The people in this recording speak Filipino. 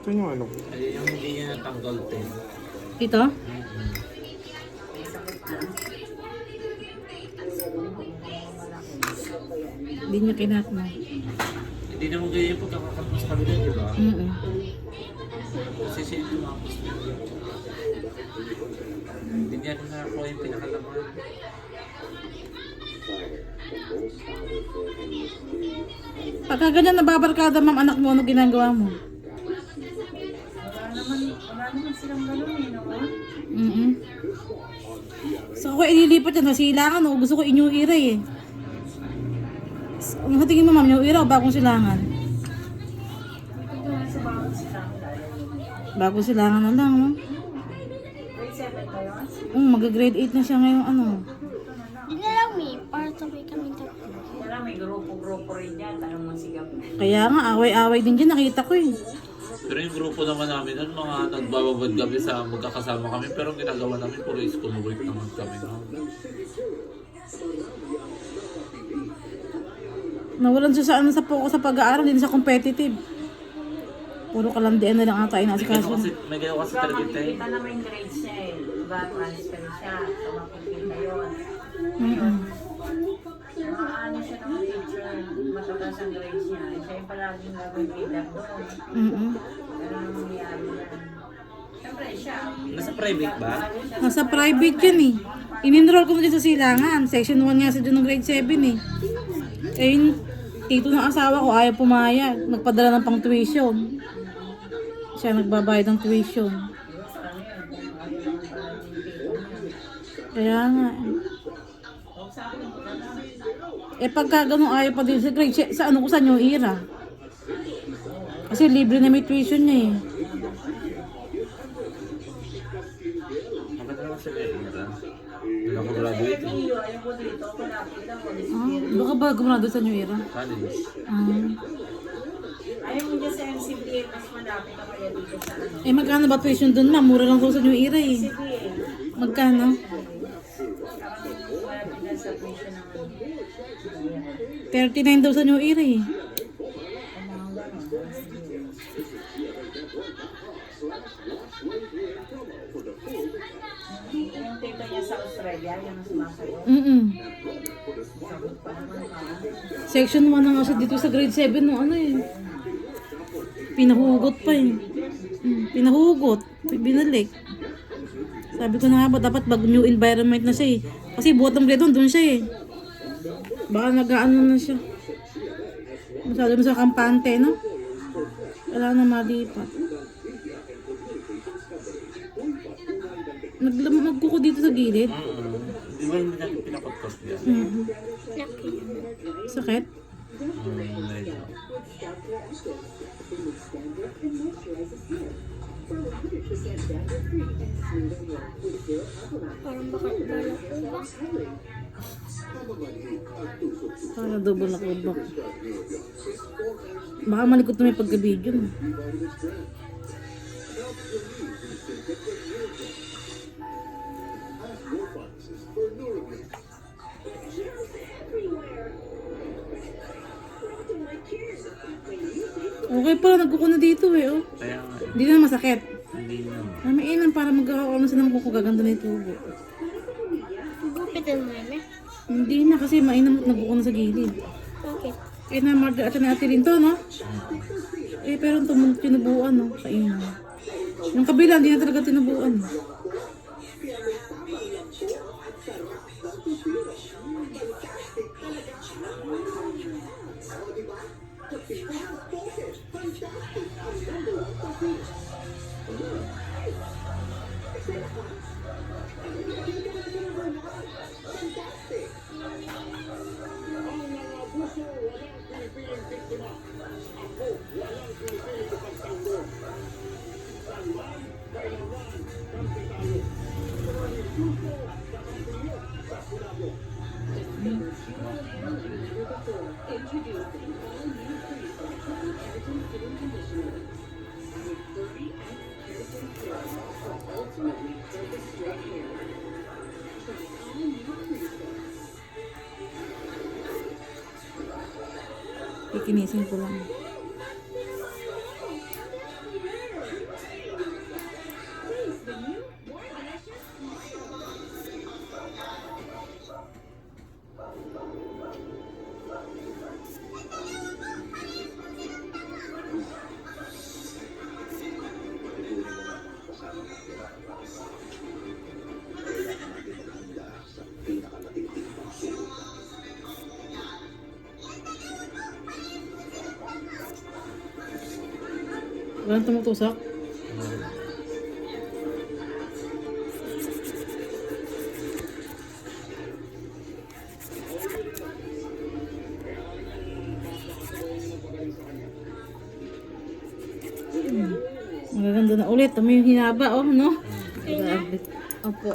Ito yung ano? Ay, yung hindi niya natanggal din. Ito? Hindi niya kinat mo. Hindi naman ganyan yung pagkakakatmas sa kabila, di ba? Kasi siya yung tumapos niya. Hindi niya rin nakakuha yung pinakalaman. Pagka ganyan nababarkada, ma'am, anak mo, ano ginagawa mo? Wala naman silang gano'n eh, no? So ako ililipat yan, silangan o gusto ko inyo iray eh. So, ano tingin mo, ma'am, yung ira o bagong silangan? Ito nga sa bawat silang tayo. Bagong silangan na lang, no? Grade 7 ba yun? Mag-grade 8 na siya ngayon, ano? Hindi na lang may para sabay kami tatlo. Wala, may grupo-grupo rin yan. Tanong mo sigap. Kaya nga, away-away din dyan, nakita ko eh. Pero yung grupo naman namin nun, mga nagbababad kami sa magkakasama kami, pero ang ginagawa namin puro school work naman kami. No? Nawalan siya sa ano sa focus sa pag-aaral, hindi sa competitive. Puro kalandian na lang ata May gano'n inasikaso. may gano'n kasi Diba, talaga tayo. makikita naman yung grades niya eh. Diba, transfer siya. So, makikita yun. Ano siya ng teacher, matatas ang grades niya. Siya yung palaging gagawin leader doon. Pero anong nangyayari yan? Siyempre siya. Nasa private ba? Nasa private yan eh. In-enroll ko na din sa silangan. Section 1 nga sa dyan ng grade 7 eh. Eh yung tito ng asawa ko ayaw pumayag. Nagpadala ng pang tuition. Siya nagbabayad ng tuition. Kaya nga eh. Eh pagka ganun ayaw pa din sa grade, sa ano ko saan yung ira? Kasi libre na may tuition niya eh. Maganda naman sila yung ira. Hindi ako graduate. Ayaw ko dito, malapit lang. Baka ba gumrado sa New Era? College. Ayaw mo dyan sa MCBA, mas malapit ako kaya dito sa ano. Eh magkano ba tuition dun ma'am? Mura lang daw sa New Era eh. MCBA, Magkano? wala din sa tuition ng 39 daw sa New Era eh. yung tito niya sa Australia, yung sumasayo. Sagot pa naman ka. Section 1 na nga siya dito sa grade 7 no ano eh. Pinahugot pa eh. Pinahugot. Binalik. Sabi ko na nga ba dapat new environment na siya eh. Kasi buhat ng grade 1 doon siya eh. Baka nag-ano na siya. Masyado na sa kampante no? Wala na malipat. Nagkuko dito sa gilid. Di ba hindi natin pinakot-kot yan? Sakit? Medyo. Parang bakal balak ko ba? Para double na kubak. Baka malikot na may pagka-video mo. Okay pala, nagkuko na dito eh. Oh. Kaya nga, Hindi na masakit. hindi naman. Mainam para magkakaroon sila ng kuko, gaganda na yung tubo. Gupitan mo na. Hindi na kasi mainam at nagkuko na sa gilid. Bakit? Eh na Margaret na ate rin to, no? Eh pero tinubuan, no? Sa inyo. Yung kabila, hindi na talaga tinubuan. Kikinisin ko lang. Walang tumutusok? Magaganda na ulit. Tama yung hinaba, oh, no? Grabe. Opo.